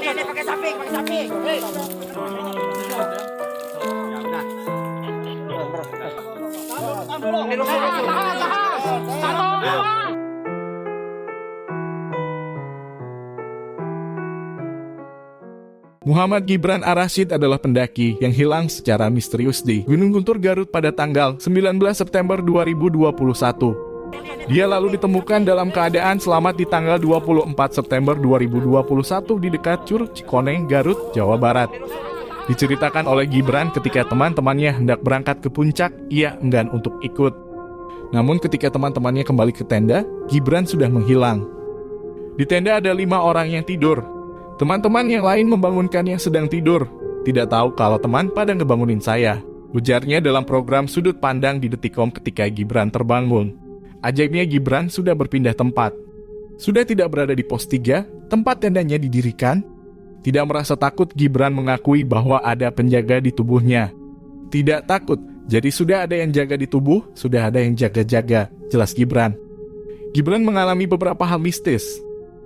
Ini pakai samping, pakai samping. Hei. Muhammad Gibran Ar-Rasyid adalah pendaki yang hilang secara misterius di Gunung Guntur Garut pada tanggal 19 September 2021. Dia lalu ditemukan dalam keadaan selamat di tanggal 24 September 2021 di dekat Curug Cikoneng, Garut, Jawa Barat. Diceritakan oleh Gibran ketika teman-temannya hendak berangkat ke puncak, ia enggan untuk ikut. Namun ketika teman-temannya kembali ke tenda, Gibran sudah menghilang. Di tenda ada 5 orang yang tidur. Teman-teman yang lain membangunkan yang sedang tidur. Tidak tahu kalau teman pada ngebangunin saya, ujarnya dalam program Sudut Pandang di Detikcom ketika Gibran terbangun. Ajaibnya Gibran sudah berpindah tempat. Sudah tidak berada di pos 3, tempat tendanya didirikan. Tidak merasa takut, Gibran mengakui bahwa ada penjaga di tubuhnya. Tidak takut, jadi sudah ada yang jaga di tubuh, sudah ada yang jaga-jaga, jelas Gibran. Gibran mengalami beberapa hal mistis,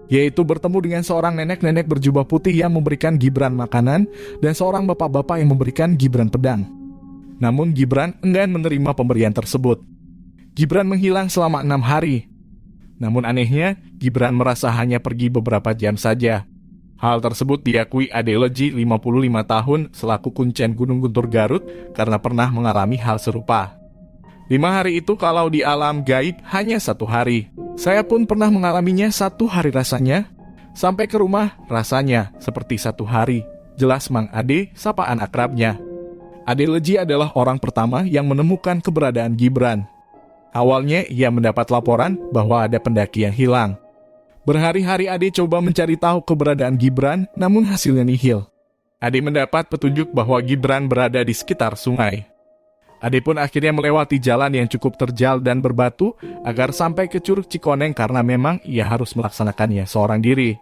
yaitu bertemu dengan seorang nenek-nenek berjubah putih yang memberikan Gibran makanan dan seorang bapak-bapak yang memberikan Gibran pedang. Namun Gibran enggan menerima pemberian tersebut. Gibran menghilang selama 6 hari. Namun anehnya, Gibran merasa hanya pergi beberapa jam saja. Hal tersebut diakui Ade Leji 55 tahun selaku kuncen Gunung Guntur Garut karena pernah mengalami hal serupa. 5 hari itu kalau di alam gaib hanya 1 hari. Saya pun pernah mengalaminya 1 hari rasanya. Sampai ke rumah rasanya seperti 1 hari. Jelas Mang Ade, sapaan akrabnya. Ade Leji adalah orang pertama yang menemukan keberadaan Gibran. Awalnya ia mendapat laporan bahwa ada pendaki yang hilang. Berhari-hari Ade coba mencari tahu keberadaan Gibran, namun hasilnya nihil. Ade mendapat petunjuk bahwa Gibran berada di sekitar sungai. Ade pun akhirnya melewati jalan yang cukup terjal dan berbatu agar sampai ke Curug Cikoneng karena memang ia harus melaksanakannya seorang diri.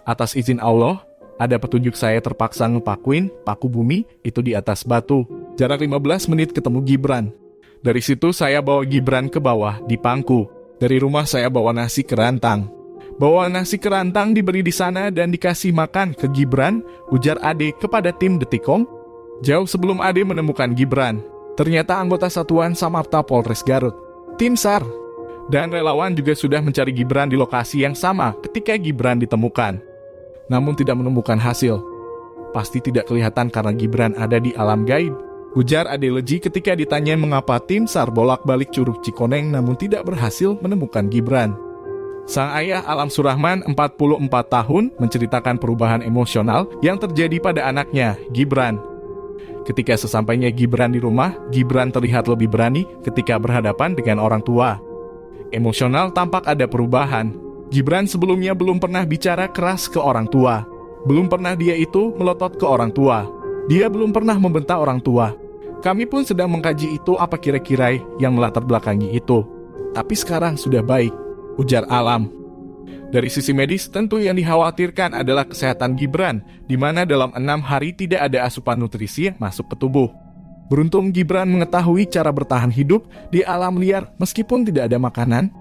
Atas izin Allah, ada petunjuk saya terpaksa ngepakuin paku bumi itu di atas batu. Jarak 15 menit ketemu Gibran. Dari situ saya bawa Gibran ke bawah di pangku. Dari rumah saya bawa nasi kerantang. Bawa nasi kerantang diberi di sana dan dikasih makan ke Gibran, ujar Ade kepada tim Detikcom. Jauh sebelum Ade menemukan Gibran, ternyata anggota Satuan Samapta Polres Garut, tim SAR, dan relawan juga sudah mencari Gibran di lokasi yang sama ketika Gibran ditemukan. Namun tidak menemukan hasil. Pasti tidak kelihatan karena Gibran ada di alam gaib, ujar Ade Leji ketika ditanya mengapa tim SAR bolak-balik Curug Cikoneng namun tidak berhasil menemukan Gibran. Sang ayah Alam Surahman, 44 tahun, menceritakan perubahan emosional yang terjadi pada anaknya, Gibran. Ketika sesampainya Gibran di rumah, Gibran terlihat lebih berani ketika berhadapan dengan orang tua. Emosional tampak ada perubahan. Gibran sebelumnya belum pernah bicara keras ke orang tua. Belum pernah dia itu melotot ke orang tua. Dia belum pernah membentak orang tua. Kami pun sedang mengkaji itu apa kira-kira yang melatar belakangi itu. Tapi sekarang sudah baik, ujar Alam. Dari sisi medis, tentu yang dikhawatirkan adalah kesehatan Gibran, di mana dalam 6 hari tidak ada asupan nutrisi yang masuk ke tubuh. Beruntung Gibran mengetahui cara bertahan hidup di alam liar meskipun tidak ada makanan,